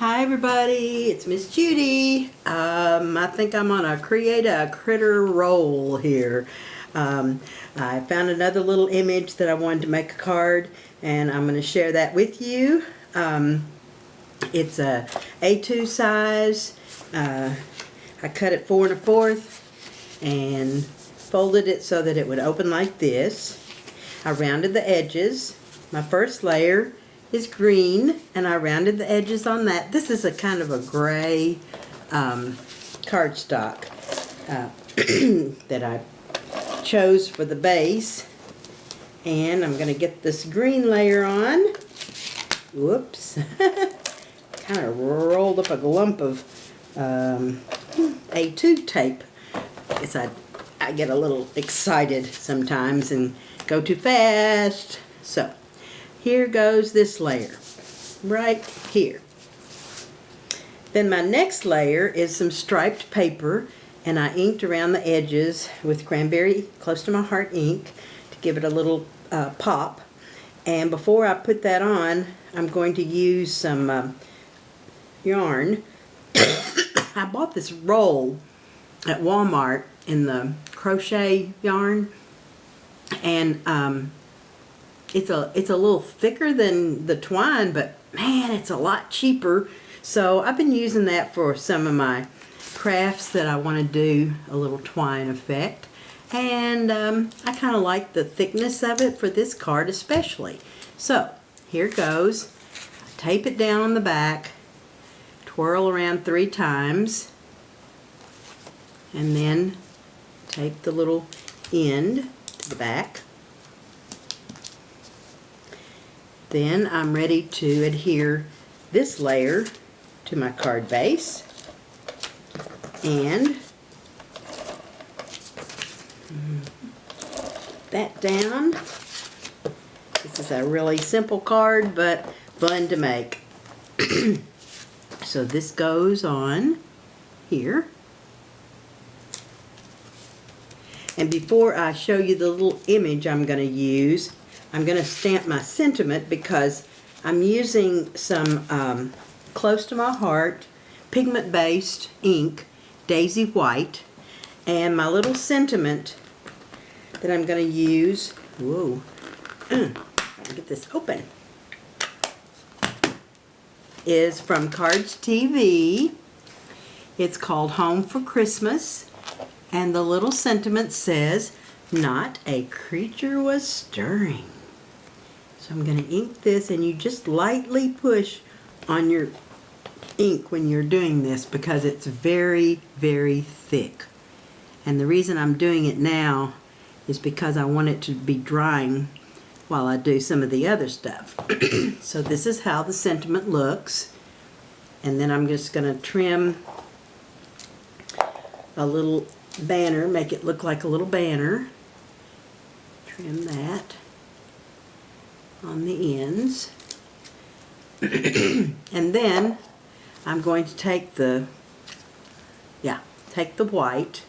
Hi everybody, it's Miss Judy. I think I'm on a create a critter roll here. I found another little image that I wanted to make a card, and I'm going to share that with you. It's a A2 size. I cut it 4 1/4 and folded it so that it would open like this. I rounded the edges. My first layer is green, and I rounded the edges on that. This is a kind of a gray cardstock that I chose for the base. And I'm going to get this green layer on. Whoops. Kind of rolled up a lump of A2 tape. Guess I get a little excited sometimes and go too fast. So here goes this layer, right here. Then my next layer is some striped paper, and I inked around the edges with Cranberry Close to My Heart ink to give it a little pop. And before I put that on, I'm going to use some yarn. I bought this roll at Walmart in the crochet yarn, and it's a little thicker than the twine, but man, it's a lot cheaper. So I've been using that for some of my crafts that I want to do a little twine effect. And I kind of like the thickness of it for this card especially. So here goes. Tape it down on the back, twirl around 3 times, and then tape the little end to the back. Then I'm ready to adhere this layer to my card base, and that down. This is a really simple card, but fun to make. So this goes on here. And before I show you the little image I'm going to use, I'm going to stamp my sentiment because I'm using some Close to My Heart pigment-based ink, Daisy White, and my little sentiment that I'm going to use. Whoa! Get this open. Is from Cards TV. It's called Home for Christmas, and the little sentiment says, "Not a creature was stirring." So I'm going to ink this, and you just lightly push on your ink when you're doing this because it's very, very thick. And the reason I'm doing it now is because I want it to be drying while I do some of the other stuff. So this is how the sentiment looks. And then I'm just going to trim a little banner, make it look like a little banner. Trim that on the ends. And then I'm going to take the white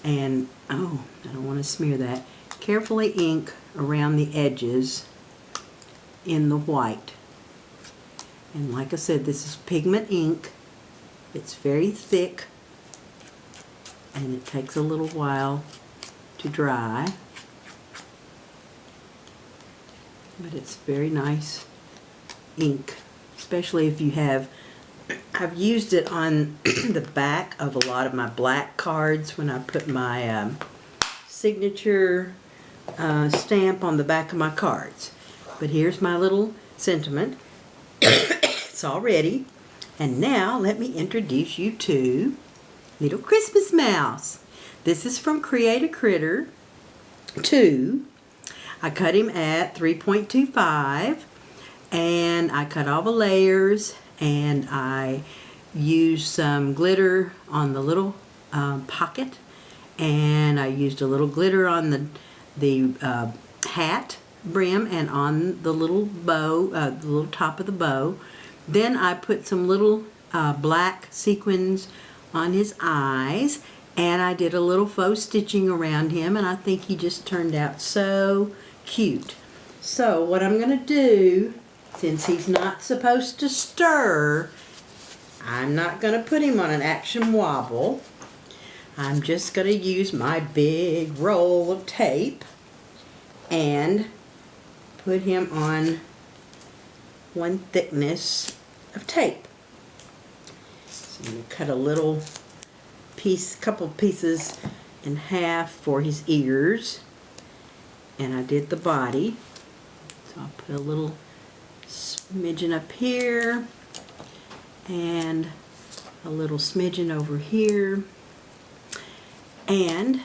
and, oh, I don't want to smear that. Carefully ink around the edges in the white. And like I said, this is pigment ink. It's very thick, and it takes a little while to dry. But it's very nice ink, especially if you have, I've used it on the back of a lot of my black cards when I put my signature stamp on the back of my cards. But here's my little sentiment. It's all ready. And now let me introduce you to Little Christmas Mouse. This is from Create a Critter 2. I cut him at 3.25, and I cut all the layers, and I used some glitter on the little pocket, and I used a little glitter on the hat brim and on the little bow, the little top of the bow. Then I put some little black sequins on his eyes, and I did a little faux stitching around him, and I think he just turned out so cute. So what I'm going to do since he's not supposed to stir, I'm not going to put him on an action wobble. I'm just going to use my big roll of tape and put him on one thickness of tape. So I'm going to cut a little piece, couple pieces in half for his ears. And I did the body. So I'll put a little smidgen up here and a little smidgen over here. And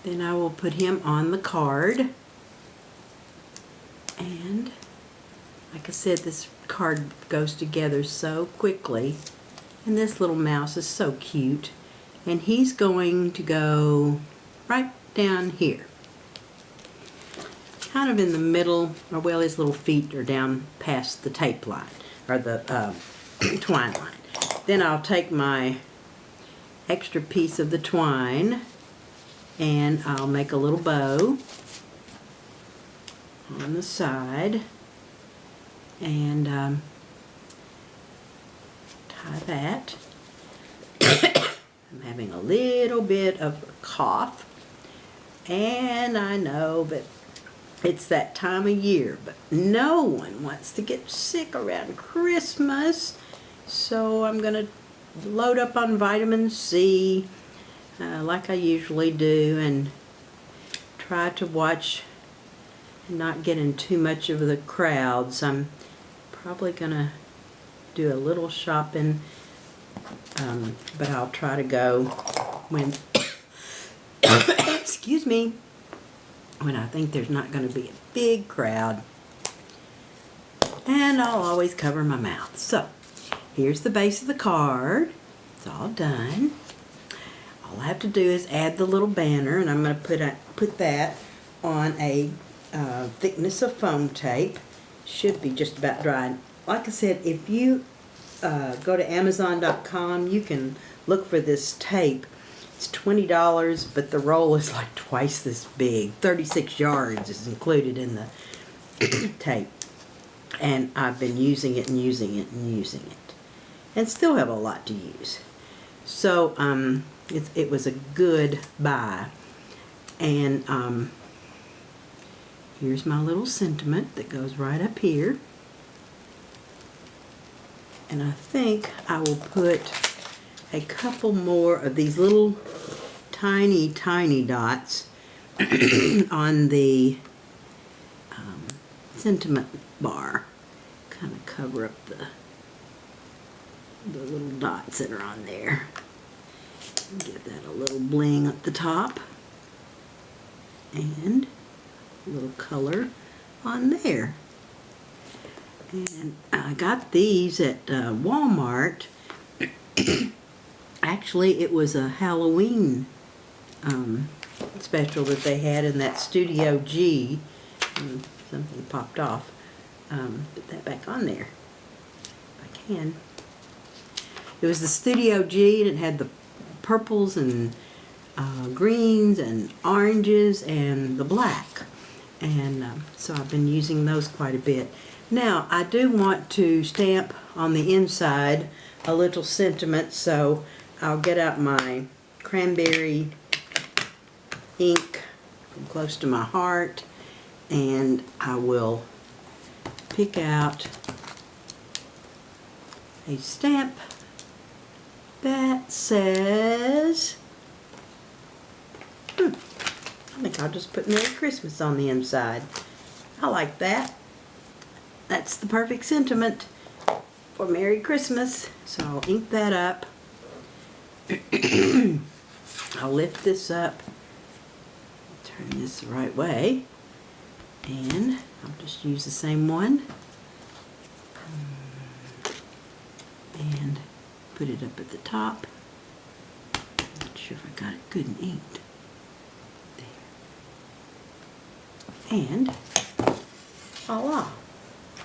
then I will put him on the card. And like I said, this card goes together so quickly. And this little mouse is so cute. And he's going to go right down here. Kind of in the middle, or well, his little feet are down past the tape line, or the twine line. Then I'll take my extra piece of the twine and I'll make a little bow on the side and tie that. I'm having a little bit of a cough, and I know that it's that time of year, but no one wants to get sick around Christmas, so I'm going to load up on vitamin C like I usually do and try to watch and not get in too much of the crowds. I'm probably going to do a little shopping, but I'll try to go when excuse me, when I think there's not going to be a big crowd. And I'll always cover my mouth. So here's the base of the card. It's all done. All I have to do is add the little banner, and I'm going to put that on a thickness of foam tape. Should be just about dry. Like I said, if you go to Amazon.com, you can look for this tape. It's $20, but the roll is like twice this big. 36 yards is included in the tape. And I've been using it and using it and using it. And still have a lot to use. So it was a good buy. And here's my little sentiment that goes right up here. And I think I will put a couple more of these little tiny dots on the sentiment bar. Kind of cover up the little dots that are on there. Give that a little bling at the top. And a little color on there. And I got these at Walmart. Actually, it was a Halloween special that they had in that Studio G. Something popped off. Put that back on there if I can. It was the Studio G, and it had the purples and greens and oranges and the black. And so I've been using those quite a bit. Now, I do want to stamp on the inside a little sentiment, so I'll get out my cranberry ink from close to my heart, and I will pick out a stamp that says, I think I'll just put Merry Christmas on the inside. I like that. That's the perfect sentiment for Merry Christmas. So I'll ink that up. I'll lift this up, turn this the right way, and I'll just use the same one and put it up at the top. Not sure if I got it good and inked. There. And voila!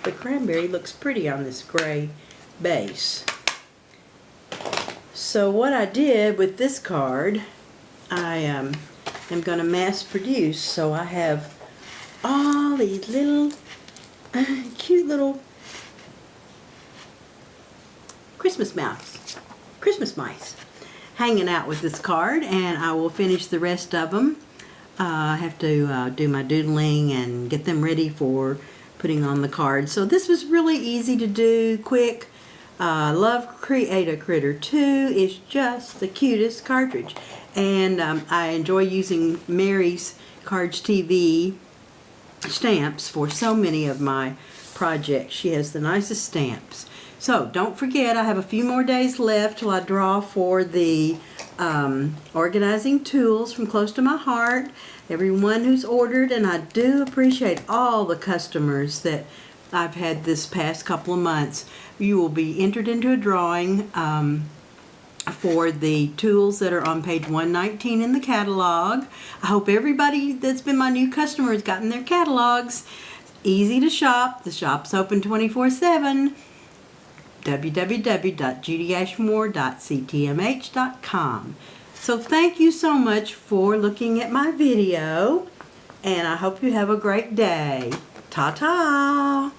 The cranberry looks pretty on this gray base. So what I did with this card, I am going to mass produce. So I have all these little cute little Christmas mice hanging out with this card, and I will finish the rest of them. I have to do my doodling and get them ready for putting on the card. So this was really easy to do, quick. Love Create-A-Critter 2 is just the cutest cartridge, and I enjoy using Mary's Cards TV stamps for so many of my projects. She has the nicest stamps. So don't forget, I have a few more days left till I draw for the organizing tools from Close to My Heart. Everyone who's ordered, and I do appreciate all the customers that I've had this past couple of months. You will be entered into a drawing for the tools that are on page 119 in the catalog. I hope everybody that's been my new customer has gotten their catalogs. Easy to shop. The shop's open 24/7. www.judyashmore.ctmh.com. So thank you so much for looking at my video, and I hope you have a great day. Ta-ta!